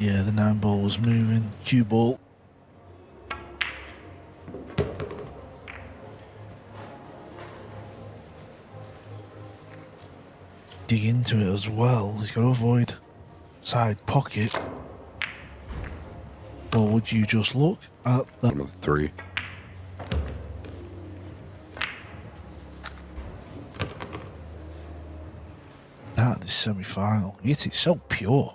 Yeah, the 9 ball was moving. Cue ball. Dig into it as well. He's got to avoid side pocket. Or would you just look at the... One of the 3. At this semi-final. Yet it's so pure.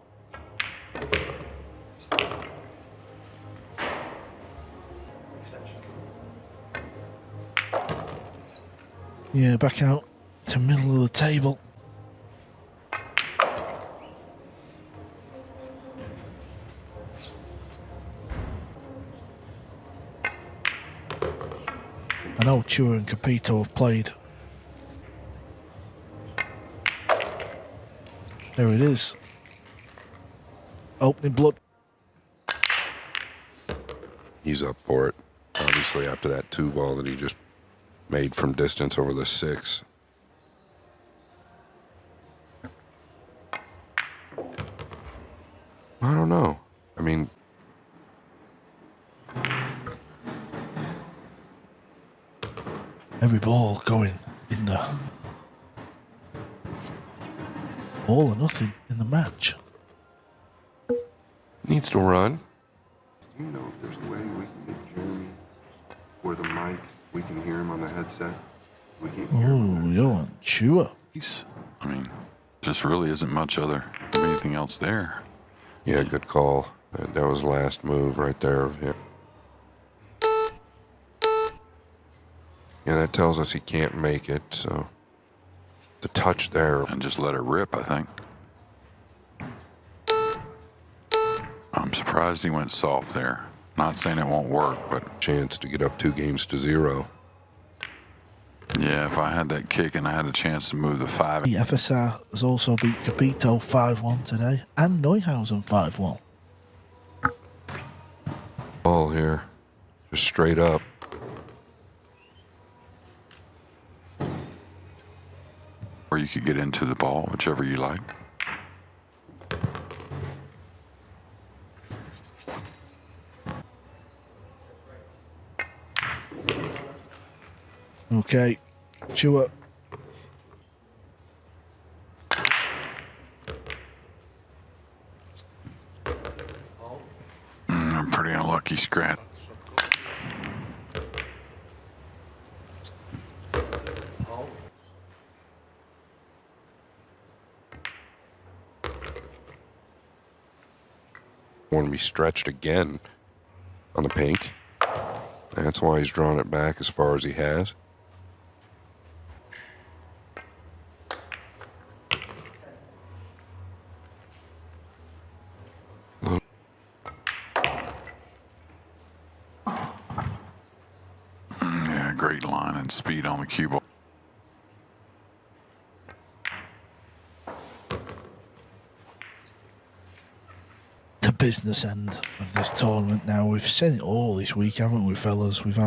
Yeah, back out to middle of the table. I know Chua and Capito have played. There it is. Opening blood. He's up for it. Obviously, after that 2 ball that he just made from distance over the 6. I don't know. I mean, Every ball going in the... all or nothing in the match. needs to run. Do you know if there's a way we can get Jeremy or the mic? We can hear him on the headset. We can hear him. Oh, Johann, Chua. I mean, just really isn't much other anything else there. Yeah, good call. That was last move right there of him. Yeah, that tells us he can't make it, so the touch there. And just let it rip, I think. I'm surprised he went soft there. Not saying it won't work, but... Chance to get up 2-0. Yeah, if I had that kick and I had a chance to move the 5... The FSR has also beat Capito 5-1 today, and Neuhausen 5-1. Ball here, just straight up. Or you could get into the ball, whichever you like. Okay, Chua. Pretty unlucky scratch. Want to be stretched again on the pink. That's why he's drawn it back as far as he has. Yeah, great line and speed on the cue ball. The business end of this tournament now. We've seen it all this week, haven't we, fellas? We've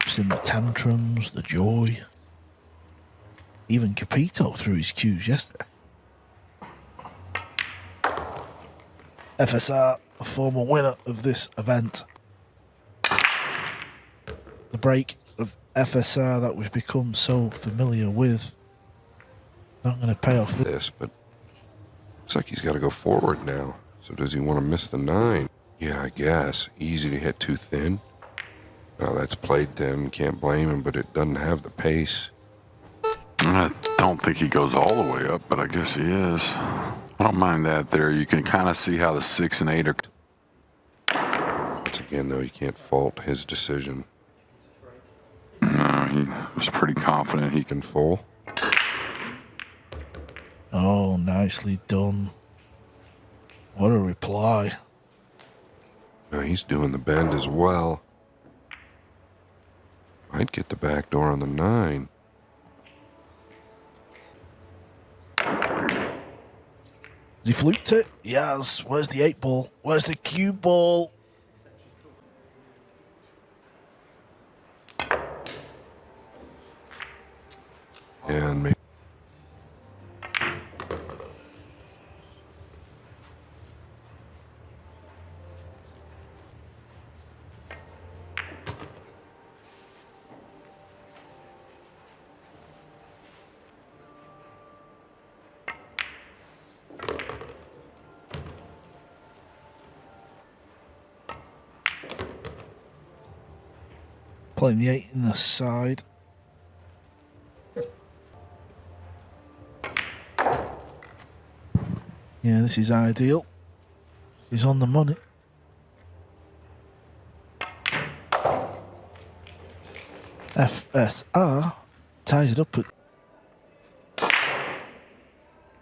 seen the tantrums, the joy. Even Capito threw his cues yesterday. FSR, a former winner of this event. The break of FSR that we've become so familiar with. Not going to pay off This, but looks like he's got to go forward now. So does he want to miss the 9? Yeah, I guess. Easy to hit too thin. Well, that's played thin. Can't blame him, but it doesn't have the pace. I don't think he goes all the way up, but I guess he is. I don't mind that there. You can kind of see how the 6 and 8 are. Once again, though, you can't fault his decision. No, he was pretty confident he Can full. Oh, nicely done. What a reply. Now he's doing the bend as well. Might get the back door on the 9. Has he fluked it? Yes. Where's the 8 ball? Where's the cue ball? And maybe Playing the 8 in the side. Yeah, this is ideal. He's on the money. FSR ties it up at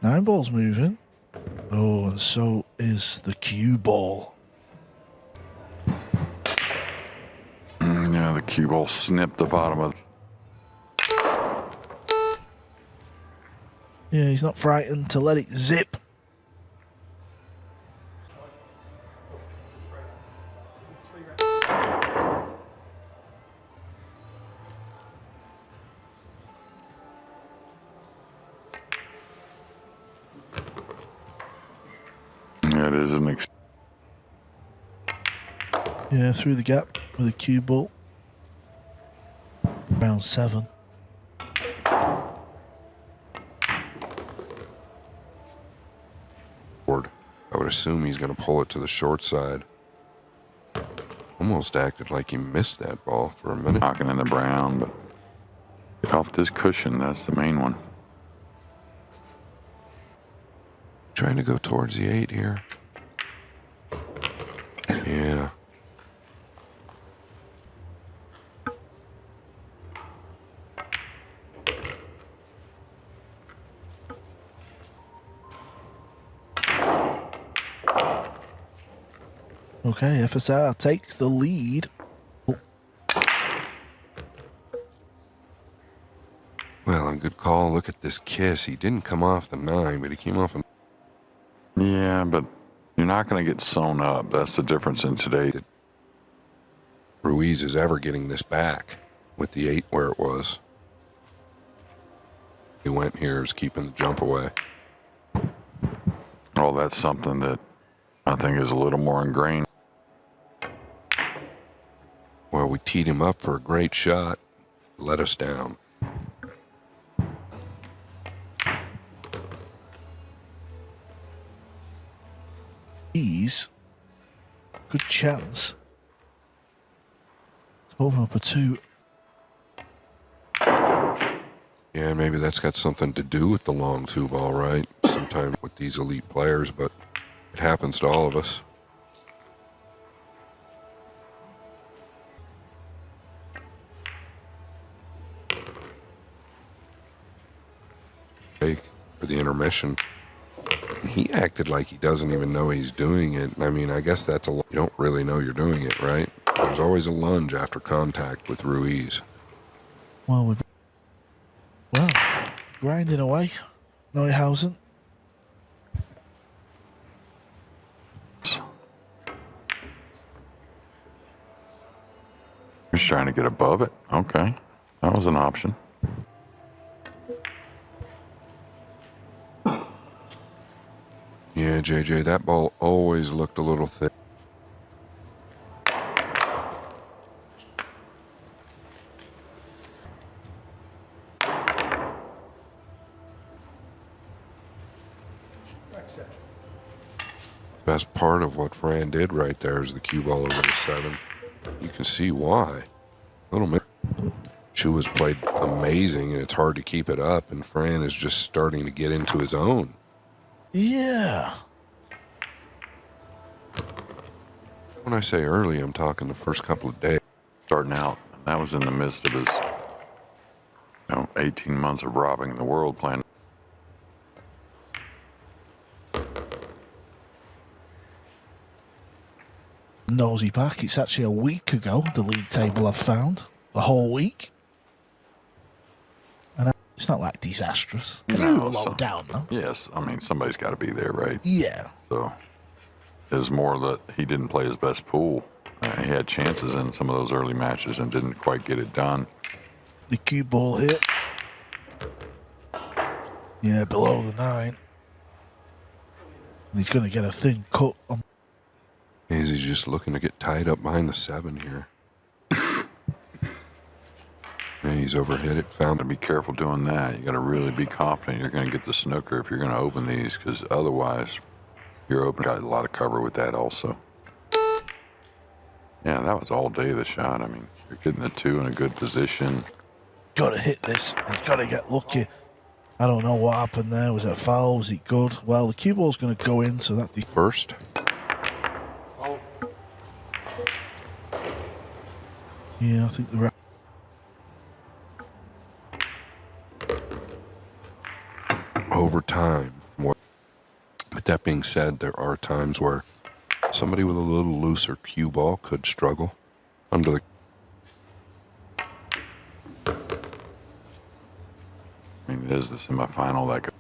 9 balls moving. Oh, and so is the cue ball. Yeah, the cue ball snipped the bottom of. Yeah, he's not frightened to let it zip. Yeah, it is an. Yeah, through the gap with a cue ball. Round 7. I would assume he's going to pull it to the short side. Almost acted like he missed that ball for a minute. Knocking in the brown, but get off this cushion. That's the main one. Trying to go towards the 8 here. Yeah. Okay, FSR takes the lead. Well, a good call. Look at this kiss. He didn't come off the 9, but he came off a... Yeah, but you're not going to get sewn up. That's the difference in today. Ruiz is ever getting this back with the 8 where it was. He went here is keeping the jump away. Oh, that's something that I think is a little more ingrained. Well, we teed him up for a great shot. Let us down. He's good chance to open up a 2. Yeah, maybe that's got something to do with the long 2 ball, right? Sometimes with these elite players, but it happens to all of us. For the intermission. He acted like he doesn't even know he's doing it. I mean, I guess that's you don't really know you're doing it, right? There's always a lunge after contact with Ruiz. Well, grinding away. Neuhausen. He's trying to get above it. Okay, that was an option. Yeah, JJ, that ball always looked a little thick. Best part of what Fran did right there is the cue ball over the 7. You can see why. Little bit. Chua's played amazing, and it's hard to keep it up, and Fran is just starting to get into his own. Yeah. When I say early, I'm talking the first couple of days. Starting out, and that was in the midst of his 18 months of robbing the world playing. Nosy back. It's actually a week ago, the league table I've found. The whole week. And it's not like disastrous. No, You were low down, though. Yes, I mean, somebody's got to be there, right? Yeah. So it was more that he didn't play his best pool. He had chances in some of those early matches and didn't quite get it done. The cue ball hit. Yeah, below the 9. And he's going to get a thin cut on. Is he just looking to get tied up behind the 7 here? Yeah, he's overhit it. Found To be careful doing that. You got to really be confident you're going to get the snooker if you're going to open these, because otherwise you're open. Got a lot of cover with that also. Yeah, that was all day the shot. I mean, you're getting the 2 in a good position. Got to hit this. He's got to get lucky. I don't know what happened there. Was it a foul? Was it good? Well, the cue ball's going to go in, so that... First. Yeah, I think the... Overtime. With that being said, there are times where somebody with a little looser cue ball could struggle under the... I mean, it is the semifinal. That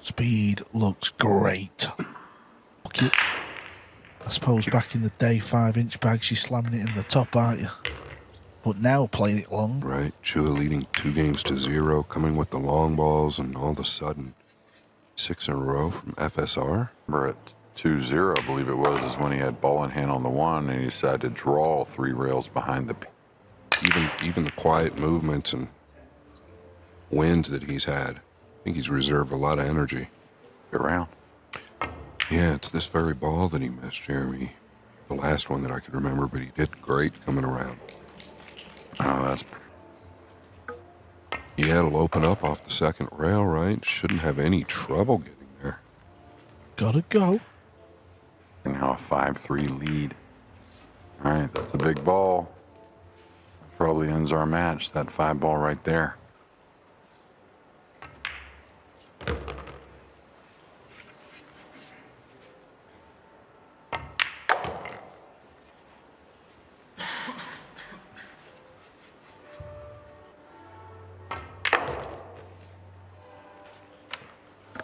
Speed looks great. I suppose back in the day, 5-inch bags, you're slamming it in the top, aren't you? But now playing it long. Right. Chua leading 2-0, coming with the long balls, and all of a sudden, 6 in a row from FSR. We're at 2-0, I believe it was, is when he had ball in hand on the 1, and he decided to draw 3 rails behind the... Even the quiet movements and wins that he's had, I think he's reserved a lot of energy. Around. Yeah, it's this very ball that he missed, Jeremy. The last one that I could remember, but he did great coming around. Oh, that's... Yeah, it'll open up off the second rail, right? Shouldn't have any trouble getting there. Gotta go. And now a 5-3 lead. All right, that's a big ball. Probably ends our match, that 5 ball right there.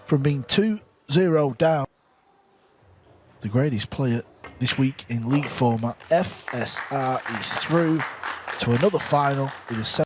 From being 2-0 down, the greatest player this week in league format, FSR is through to another final with a